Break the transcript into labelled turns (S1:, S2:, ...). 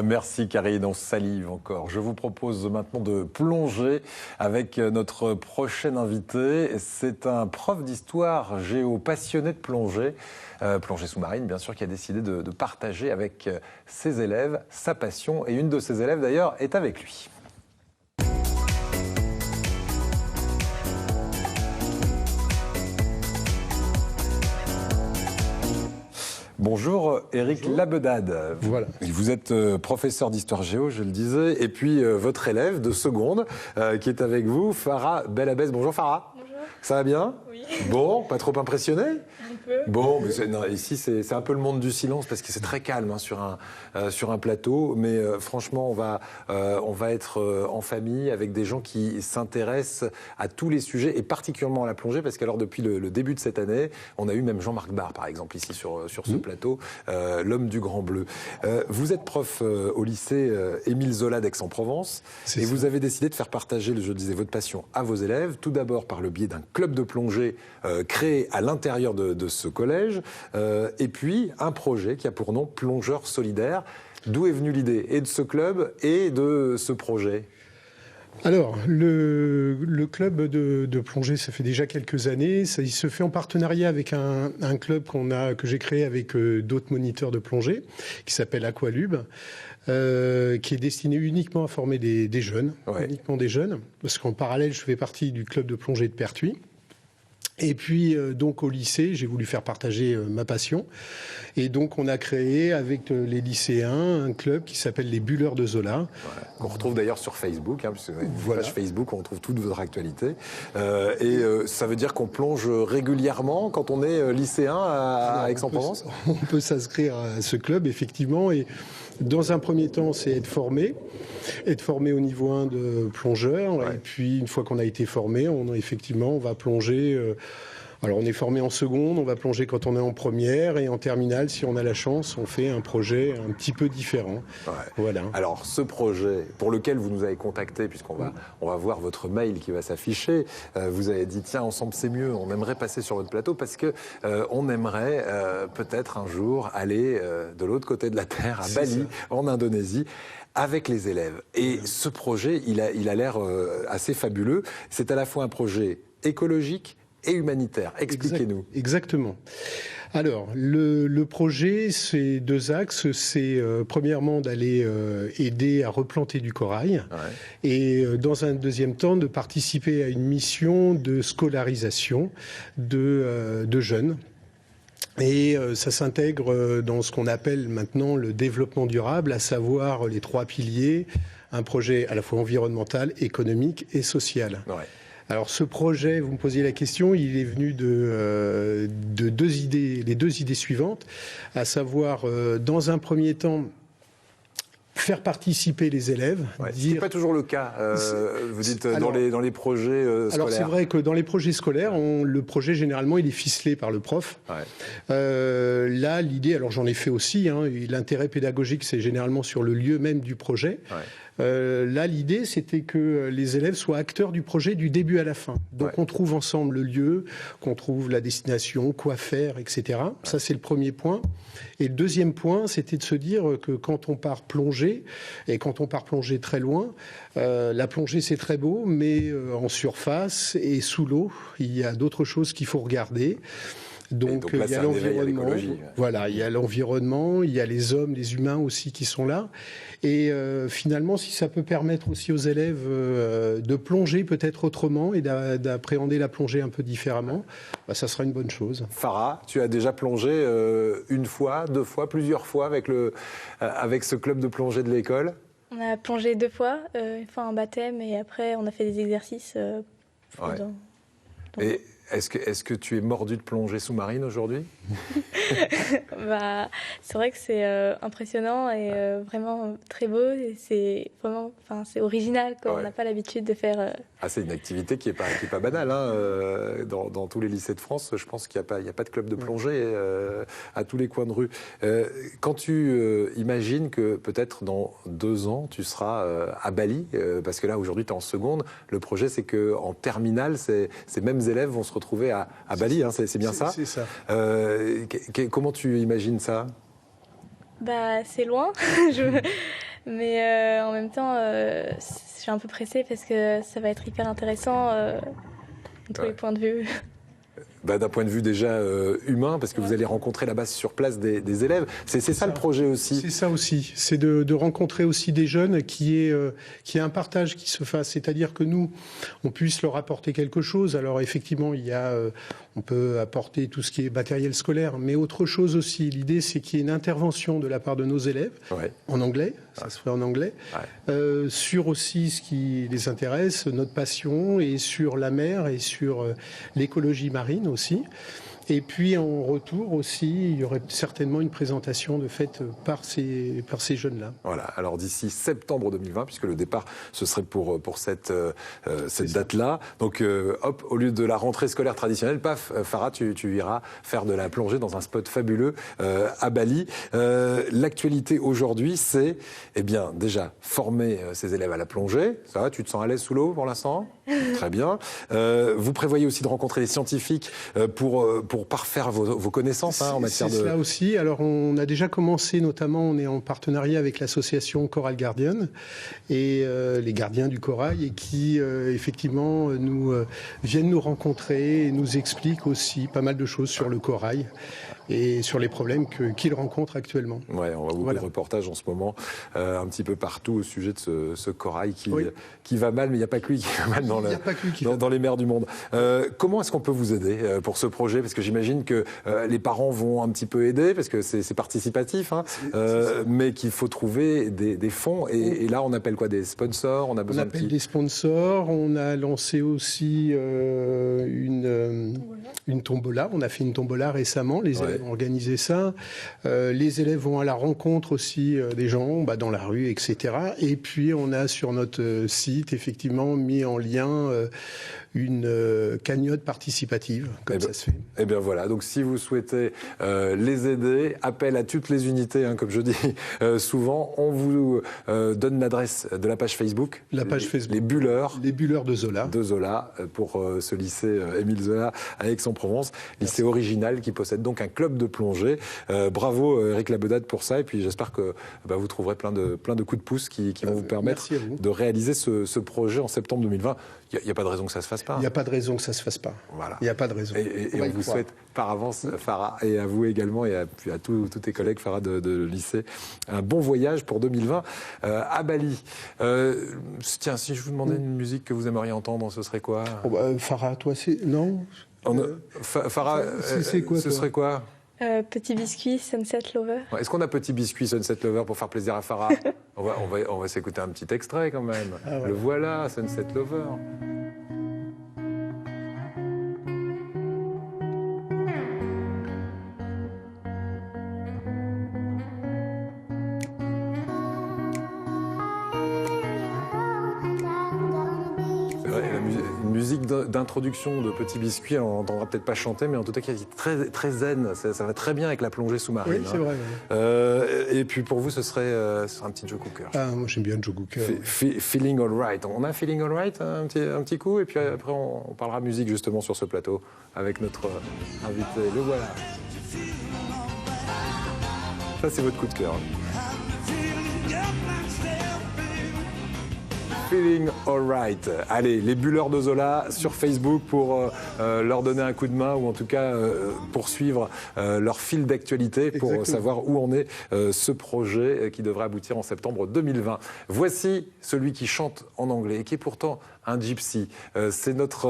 S1: Merci Karine, on salive encore. Je vous propose maintenant de plonger avec notre prochain invité. C'est un prof d'histoire géo passionné de plongée, plongée sous-marine bien sûr, qui a décidé de partager avec ses élèves sa passion. Et une de ses élèves d'ailleurs est avec lui. Bonjour Éric Labedade.
S2: Voilà.
S1: Vous êtes professeur d'histoire géo, je le disais, et puis votre élève de seconde qui est avec vous, Farah Belabès. Bonjour Farah.
S3: Bonjour.
S1: Ça va bien?
S3: Oui.
S1: Bon, pas trop impressionné?
S3: Un peu.
S1: Bon, mais non, ici c'est un peu le monde du silence parce que c'est très calme sur un plateau, mais franchement on va être en famille avec des gens qui s'intéressent à tous les sujets et particulièrement à la plongée parce qu'alors depuis le début de cette année, on a eu même Jean-Marc Barre par exemple ici sur ce plateau, l'homme du Grand Bleu. Vous êtes prof au lycée Émile Zola d'Aix-en-Provence et vous avez décidé de faire partager, je disais, votre passion à vos élèves, tout d'abord par le biais d'un club de plongée créé à l'intérieur de ce collège, et puis un projet qui a pour nom Plongeurs Solidaires. D'où est venue l'idée et de ce club et de ce projet?
S2: Alors, le club de plongée, ça fait déjà quelques années. Il se fait en partenariat avec un club que j'ai créé avec d'autres moniteurs de plongée, qui s'appelle Aqualub, qui est destiné uniquement à former des jeunes, uniquement des jeunes, parce qu'en parallèle, je fais partie du club de plongée de Pertuis. Et puis, donc, au lycée, j'ai voulu faire partager ma passion. Et donc, on a créé avec les lycéens un club qui s'appelle les Bulleurs de Zola.
S1: Ouais, qu'on retrouve d'ailleurs sur Facebook, puisque vous avez une page Facebook où on trouve toute votre actualité. Ça veut dire qu'on plonge régulièrement quand on est lycéen à Aix-en-Provence?
S2: On peut s'inscrire à ce club, effectivement. Et dans un premier temps, c'est être formé au niveau 1 de plongeur. Ouais. Et puis, une fois qu'on a été formé, on va plonger. Alors, on est formé en seconde, on va plonger quand on est en première. Et en terminale, si on a la chance, on fait un projet un petit peu différent.
S1: Ouais.
S2: Voilà.
S1: Alors, ce projet pour lequel vous nous avez contacté, puisqu'on va voir votre mail qui va s'afficher, vous avez dit, tiens, ensemble c'est mieux, on aimerait passer sur votre plateau parce que on aimerait peut-être un jour aller de l'autre côté de la Terre, à Bali, en Indonésie, avec les élèves. Et ce projet, il a l'air assez fabuleux. C'est à la fois un projet écologique et humanitaire. Expliquez-nous.
S2: Exactement. Alors, le projet, c'est deux axes. C'est premièrement d'aller aider à replanter du corail et dans un deuxième temps de participer à une mission de scolarisation de jeunes. Et ça s'intègre dans ce qu'on appelle maintenant le développement durable, à savoir les 3 piliers, un projet à la fois environnemental, économique et social. Ouais. Alors ce projet, vous me posiez la question, il est venu de deux idées, les deux idées suivantes, à savoir dans un premier temps faire participer les élèves.
S1: Ouais, ce n'est pas toujours le cas, vous dites, dans les projets scolaires.
S2: Alors c'est vrai que dans les projets scolaires, le projet généralement il est ficelé par le prof. Ouais. Là l'idée, alors j'en ai fait aussi, l'intérêt pédagogique c'est généralement sur le lieu même du projet. Ouais. Là, l'idée, c'était que les élèves soient acteurs du projet du début à la fin. Donc, on trouve ensemble le lieu, qu'on trouve la destination, quoi faire, etc. Ça, c'est le premier point. Et le deuxième point, c'était de se dire que quand on part plonger, et quand on part plonger très loin, la plongée, c'est très beau, mais en surface et sous l'eau, il y a d'autres choses qu'il faut regarder. Donc là, il y a l'environnement, voilà, il y a l'environnement, il y a les hommes, les humains aussi qui sont là. Et finalement, si ça peut permettre aussi aux élèves de plonger peut-être autrement et d'appréhender la plongée un peu différemment, ça sera une bonne chose.
S1: Farah, tu as déjà plongé une fois, 2 fois, plusieurs fois avec ce club de plongée de l'école?
S3: On a plongé 2 fois, une fois en baptême et après on a fait des exercices.
S1: Et est-ce que tu es mordu de plongée sous-marine aujourd'hui?
S3: C'est vrai que c'est impressionnant et vraiment très beau. Et c'est vraiment, c'est original. On n'a pas l'habitude de faire.
S1: C'est une activité qui est pas banale. Dans tous les lycées de France, je pense qu'il n'y a pas de club de plongée à tous les coins de rue. Quand tu imagines que peut-être dans 2 ans, tu seras à Bali, parce que là aujourd'hui tu es en seconde, le projet c'est qu'en terminale, ces mêmes élèves vont se retrouver à Bali, c'est bien ça?
S2: C'est ça.
S1: Comment tu imagines ça?
S3: C'est loin, mais en même temps, je suis un peu pressée parce que ça va être hyper intéressant de tous les points de vue.
S1: D'un point de vue déjà humain, parce que vous allez rencontrer là-bas sur place des élèves. C'est ça le projet aussi.
S2: C'est ça aussi. C'est de rencontrer aussi des jeunes, qui est un partage qui se fasse. C'est-à-dire que nous, on puisse leur apporter quelque chose. Alors effectivement, on peut apporter tout ce qui est matériel scolaire, mais autre chose aussi. L'idée, c'est qu'il y ait une intervention de la part de nos élèves, en anglais, ça se fait en anglais, sur aussi ce qui les intéresse, notre passion, et sur la mer et sur l'écologie marine aussi. Et puis en retour aussi, il y aurait certainement une présentation de faite par ces jeunes-là.
S1: Voilà, alors d'ici septembre 2020, puisque le départ, ce serait pour cette date-là. Donc hop, au lieu de la rentrée scolaire traditionnelle, paf, Farah, tu iras faire de la plongée dans un spot fabuleux à Bali. L'actualité aujourd'hui, c'est, déjà, former ces élèves à la plongée. Ça va, tu te sens à l'aise sous l'eau pour l'instant ? Très bien. Vous prévoyez aussi de rencontrer des scientifiques pour parfaire vos connaissances en matière de...
S2: C'est cela aussi. Alors, on a déjà commencé, notamment, on est en partenariat avec l'association Coral Guardian et les gardiens du corail, et qui, effectivement, viennent nous rencontrer et nous expliquent aussi pas mal de choses sur le corail et sur les problèmes qu'ils rencontrent actuellement.
S1: Ouais, on voit beaucoup de reportages en ce moment, un petit peu partout au sujet de ce corail qui va mal, mais il n'y a pas que lui qui va mal dans les mers du monde. Comment est-ce qu'on peut vous aider pour ce projet ? Parce que j'imagine que les parents vont un petit peu aider, parce que c'est participatif, mais qu'il faut trouver des fonds. Et là, on appelle quoi ? Des sponsors ? On
S2: appelle des sponsors. On a lancé aussi une tombola. On a fait une tombola récemment. Les élèves ont organisé ça. Les élèves vont à la rencontre aussi des gens dans la rue, etc. Et puis, on a sur notre site, effectivement, mis en lien une cagnotte participative, comme ça se fait.
S1: Eh bien voilà, donc si vous souhaitez les aider, appel à toutes les unités, comme je dis souvent, on vous donne l'adresse de la page Facebook.
S2: Facebook.
S1: Les Bulleurs.
S2: Les Bulleurs de Zola.
S1: De Zola, pour ce lycée Émile Zola à Aix-en-Provence. Lycée original qui possède donc un club de plongée. Bravo Eric Labedade pour ça, et puis j'espère que vous trouverez plein de coups de pouce qui vont vous permettre de réaliser ce projet en septembre 2020. Il n'y a pas de raison que ça ne se fasse pas.
S2: Il n'y a pas de raison que ça ne se fasse pas.
S1: Voilà.
S2: Il n'y a pas de raison.
S1: Et on vous souhaite par avance, Farah, et à vous également, et à tous tes collègues, Farah, de lycée, un bon voyage pour 2020 à Bali. Tiens, si je vous demandais une musique que vous aimeriez entendre, ce serait quoi ?
S2: Farah, toi, c'est... Non
S1: Farah,
S2: c'est quoi,
S1: ce serait quoi ?
S3: Petit Biscuit, Sunset Lover.
S1: Est-ce qu'on a Petit Biscuit, Sunset Lover, pour faire plaisir à Farah ? on va s'écouter un petit extrait quand même. Le voilà, Sunset Lover. Une musique d'introduction de Petit Biscuit, on n'entendra peut-être pas chanter, mais en tout cas qui est très, très zen, ça va très bien avec la plongée sous-marine.
S2: Oui, c'est vrai.
S1: Et puis pour vous, ce serait un petit Joe Cooker.
S2: Moi j'aime bien Joe Cooker.
S1: Feeling Alright. On a Feeling Alright, un petit coup, et puis après on parlera musique justement sur ce plateau avec notre invité. Le voilà. Ça, c'est votre coup de cœur. Feeling Alright. Allez, les Bulleurs de Zola sur Facebook pour leur donner un coup de main, ou en tout cas poursuivre leur fil d'actualité pour savoir où en est ce projet qui devrait aboutir en septembre 2020. Voici celui qui chante en anglais et qui est pourtant un gypsy. C'est notre